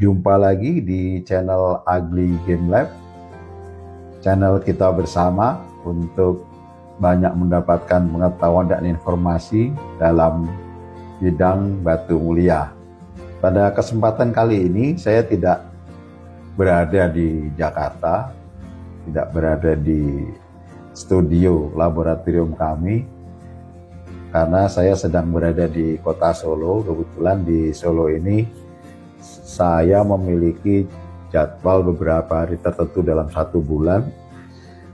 Jumpa lagi di channel Ugly Game Lab, channel kita bersama untuk banyak mendapatkan pengetahuan dan informasi dalam bidang batu mulia. Pada kesempatan kali ini saya tidak berada di Jakarta, tidak berada di studio laboratorium kami, karena saya sedang berada di kota Solo. Kebetulan di Solo ini saya memiliki jadwal beberapa hari tertentu dalam 1 bulan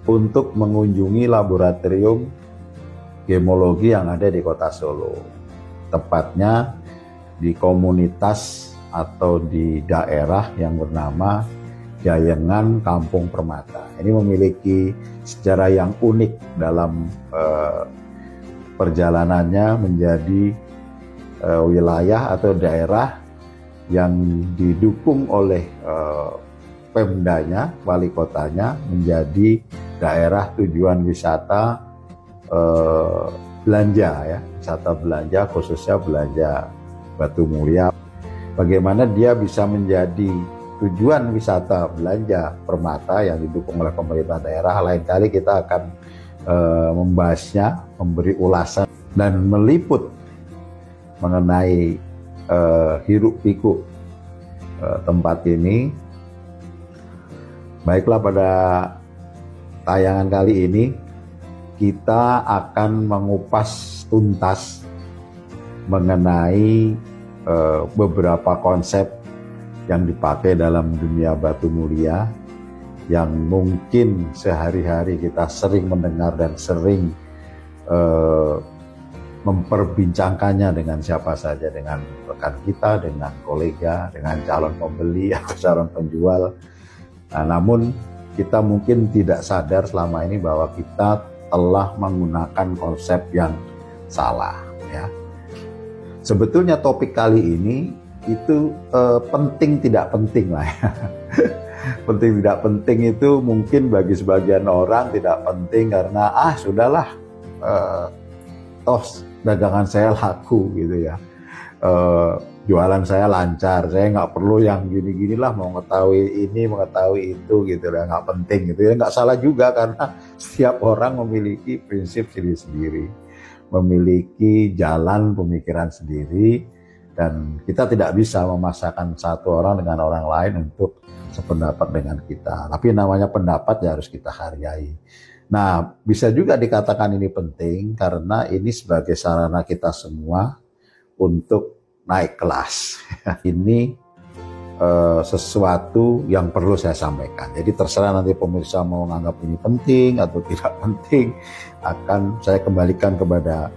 untuk mengunjungi laboratorium gemologi yang ada di kota Solo. Tepatnya di komunitas atau di daerah yang bernama Jayengan Kampung Permata. Ini memiliki sejarah yang unik dalam perjalanannya menjadi wilayah atau daerah yang didukung oleh Pemdanya, wali kotanya, menjadi daerah tujuan wisata belanja, ya, wisata belanja, khususnya belanja batu mulia. Bagaimana dia bisa menjadi tujuan wisata belanja permata yang didukung oleh pemerintah daerah. Lain kali kita akan membahasnya, memberi ulasan dan meliput mengenai hiruk pikuk tempat ini. Baiklah, pada tayangan kali ini kita akan mengupas tuntas mengenai beberapa konsep yang dipakai dalam dunia batu mulia yang mungkin sehari-hari kita sering mendengar dan sering memperbincangkannya dengan siapa saja, dengan rekan kita, dengan kolega, dengan calon pembeli atau calon penjual. Nah, namun kita mungkin tidak sadar selama ini bahwa kita telah menggunakan konsep yang salah, ya. Sebetulnya topik kali ini itu penting tidak penting lah, ya. Penting tidak penting itu mungkin bagi sebagian orang tidak penting karena sudahlah, toh dagangan saya laku gitu ya, jualan saya lancar, saya nggak perlu yang gini-gini lah, mau mengetahui ini mengetahui itu gitu ya, nggak penting gitu ya. Nggak salah juga, karena setiap orang memiliki prinsip sendiri-sendiri, memiliki jalan pemikiran sendiri, dan kita tidak bisa memaksakan satu orang dengan orang lain untuk sependapat dengan kita. Tapi namanya pendapat ya harus kita hargai. Nah, bisa juga dikatakan ini penting karena ini sebagai sarana kita semua untuk naik kelas. Ini sesuatu yang perlu saya sampaikan. Jadi terserah nanti pemirsa mau menganggap ini penting atau tidak penting, akan saya kembalikan kepada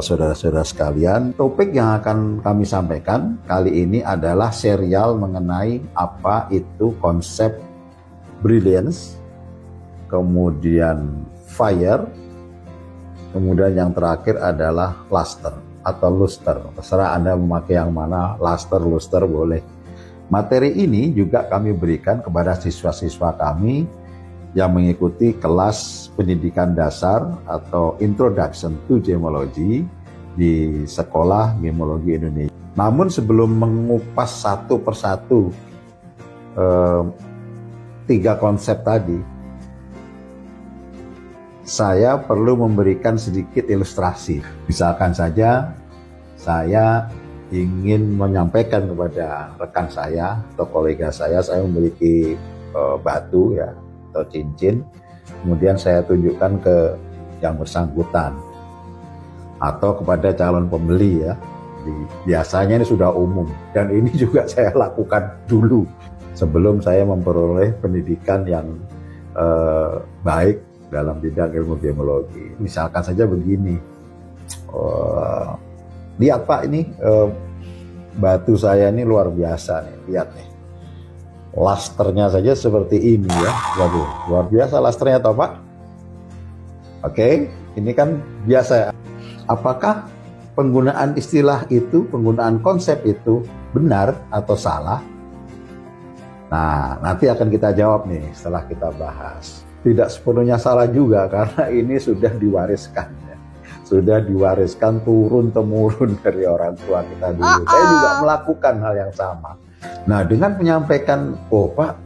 saudara-saudara sekalian. Topik yang akan kami sampaikan kali ini adalah serial mengenai apa itu konsep brilliance, kemudian fire, kemudian yang terakhir adalah luster atau luster. Terserah Anda memakai yang mana, luster, luster boleh. Materi ini juga kami berikan kepada siswa-siswa kami yang mengikuti kelas pendidikan dasar atau Introduction to Gemology di Sekolah Gemologi Indonesia. Namun sebelum mengupas satu persatu 3 konsep tadi, saya perlu memberikan sedikit ilustrasi. Misalkan saja saya ingin menyampaikan kepada rekan saya atau kolega saya memiliki batu ya atau cincin, kemudian saya tunjukkan ke yang bersangkutan atau kepada calon pembeli ya. Jadi, biasanya ini sudah umum dan ini juga saya lakukan dulu sebelum saya memperoleh pendidikan yang baik dalam bidang ilmu gemologi. Misalkan saja begini, lihat Pak, ini batu saya ini luar biasa nih, lihat nih, lusternya saja seperti ini ya. Waduh, luar biasa lusternya toh Pak. Oke, ini kan biasa. Apakah penggunaan istilah itu, penggunaan konsep itu benar atau salah? Nah, nanti akan kita jawab nih setelah kita bahas. Tidak sepenuhnya salah juga, karena ini sudah diwariskan ya. Sudah diwariskan turun-temurun dari orang tua kita dulu. Saya juga melakukan hal yang sama. Nah, dengan menyampaikan, oh Pak,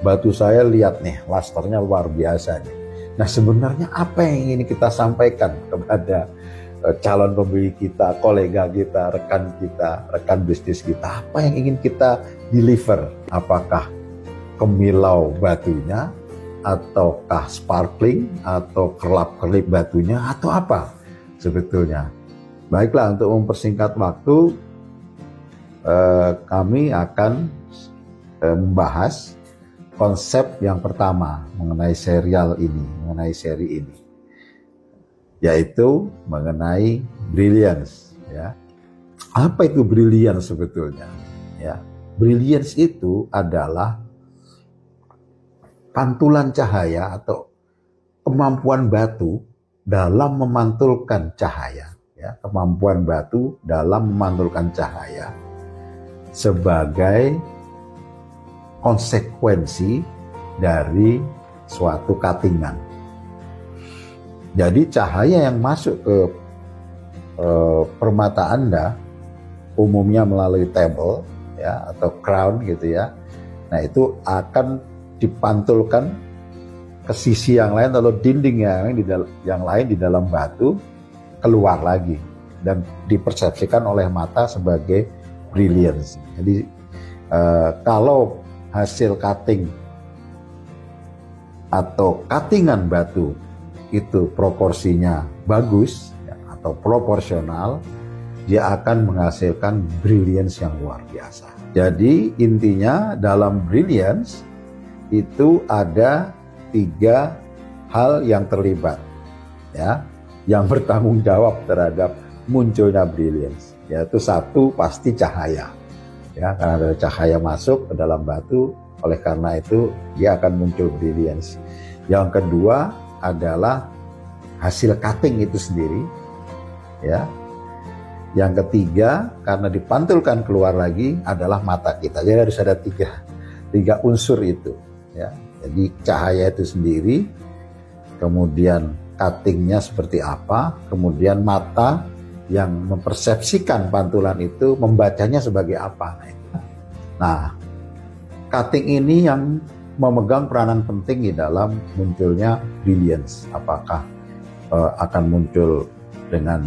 batu saya lihat nih, lusternya luar biasa nih. Nah, sebenarnya apa yang ingin kita sampaikan kepada calon pembeli kita, kolega kita, rekan bisnis kita? Apa yang ingin kita deliver? Apakah kemilau batunya, ataukah sparkling, atau kerlap-kerlip batunya, atau apa sebetulnya? Baiklah, untuk mempersingkat waktu, kami akan membahas konsep yang pertama mengenai seri ini, yaitu mengenai brilliance. Ya, apa itu brilliance sebetulnya? Ya, brilliance itu adalah pantulan cahaya atau kemampuan batu dalam memantulkan cahaya. Ya, kemampuan batu dalam memantulkan cahaya sebagai konsekuensi dari suatu cuttingan. Jadi cahaya yang masuk ke permata Anda umumnya melalui tabel ya atau crown gitu ya. Nah, itu akan dipantulkan ke sisi yang lain atau dinding yang lain di dalam batu, keluar lagi dan dipersepsikan oleh mata sebagai brilliance. Jadi kalau hasil cutting atau cuttingan batu itu proporsinya bagus ya, atau proporsional, dia akan menghasilkan brilliance yang luar biasa. Jadi intinya dalam brilliance itu ada 3 hal yang terlibat ya, yang bertanggung jawab terhadap munculnya brilliance, yaitu 1 pasti cahaya ya, karena ada cahaya masuk ke dalam batu, oleh karena itu dia akan muncul brilliance. Yang kedua adalah hasil cutting itu sendiri ya. Yang ketiga, karena dipantulkan keluar lagi, adalah mata kita. Jadi harus ada tiga unsur itu ya. Jadi cahaya itu sendiri, kemudian cuttingnya seperti apa, kemudian mata yang mempersepsikan pantulan itu membacanya sebagai apa. Nah, cutting ini yang memegang peranan penting di dalam munculnya brilliance. Apakah akan muncul dengan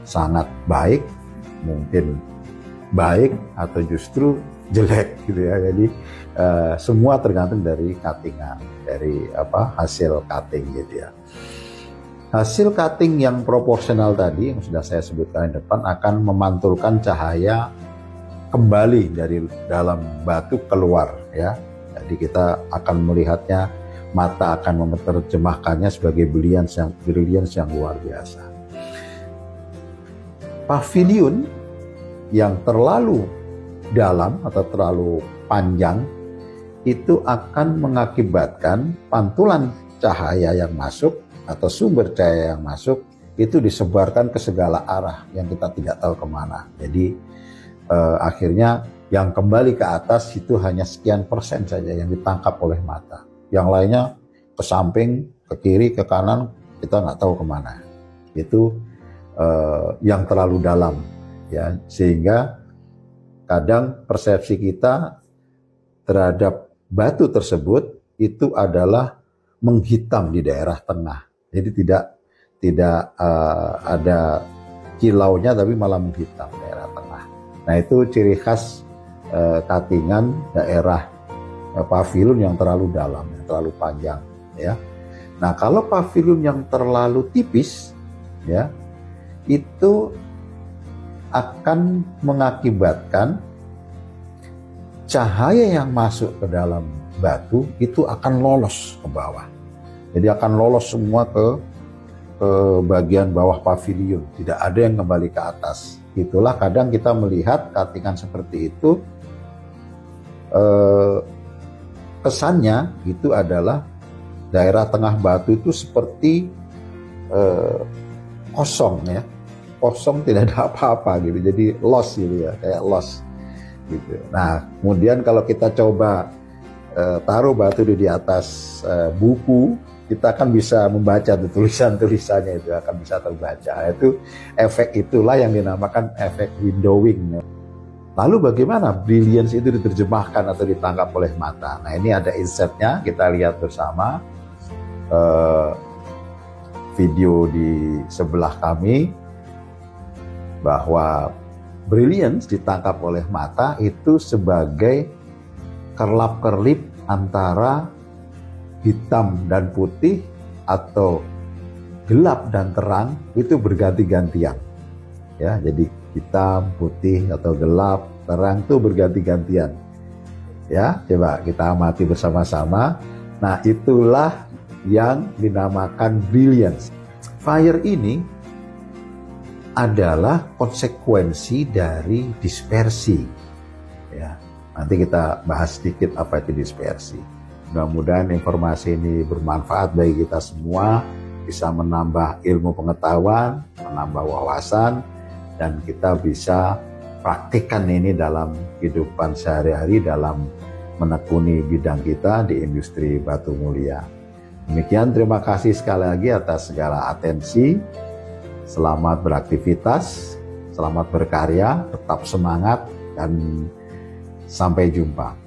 sangat baik, mungkin baik, atau justru jelek gitu ya. Jadi semua tergantung dari cuttingan, dari hasil cutting gitu ya. Hasil cutting yang proporsional tadi yang sudah saya sebutkan di depan akan memantulkan cahaya kembali dari dalam batu keluar ya. Jadi kita akan melihatnya, mata akan menerjemahkannya sebagai brilliance yang luar biasa. Pavilion yang terlalu dalam atau terlalu panjang itu akan mengakibatkan pantulan cahaya yang masuk atau sumber cahaya yang masuk itu disebarkan ke segala arah yang kita tidak tahu kemana. Jadi akhirnya yang kembali ke atas itu hanya sekian persen saja yang ditangkap oleh mata. Yang lainnya ke samping, ke kiri, ke kanan, kita nggak tahu kemana. Itu yang terlalu dalam ya, sehingga kadang persepsi kita terhadap batu tersebut itu adalah menghitam di daerah tengah. Jadi tidak ada kilaunya, tapi malah menghitam daerah tengah. Nah, itu ciri khas cuttingan daerah pavilion yang terlalu dalam, yang terlalu panjang ya. Nah, kalau pavilion yang terlalu tipis ya, itu akan mengakibatkan cahaya yang masuk ke dalam batu itu akan lolos ke bawah. Jadi akan lolos semua ke bagian bawah pavilion, tidak ada yang kembali ke atas. Itulah kadang kita melihat cuttingan seperti itu, kesannya itu adalah daerah tengah batu itu seperti kosong ya, kosong, tidak ada apa-apa gitu, jadi lost gitu ya, kayak lost gitu. Nah, kemudian kalau kita coba taruh batu di atas buku, kita akan bisa membaca tulisan-tulisannya, itu akan bisa terbaca. Itu efek itulah yang dinamakan efek windowing. Lalu bagaimana brilliance itu diterjemahkan atau ditangkap oleh mata? Nah, ini ada insight-nya, kita lihat bersama video di sebelah kami, bahwa brilliance ditangkap oleh mata itu sebagai kerlap-kerlip antara hitam dan putih atau gelap dan terang, itu berganti-gantian. Ya, jadi hitam, putih atau gelap, terang itu berganti-gantian. Ya, coba kita amati bersama-sama. Nah, itulah yang dinamakan brilliance. Fire ini adalah konsekuensi dari dispersi. Ya, nanti kita bahas sedikit apa itu dispersi. Mudah-mudahan informasi ini bermanfaat bagi kita semua, bisa menambah ilmu pengetahuan, menambah wawasan, dan kita bisa praktikkan ini dalam kehidupan sehari-hari dalam menekuni bidang kita di industri batu mulia. Demikian, terima kasih sekali lagi atas segala atensi. Selamat beraktivitas, selamat berkarya, tetap semangat, dan sampai jumpa.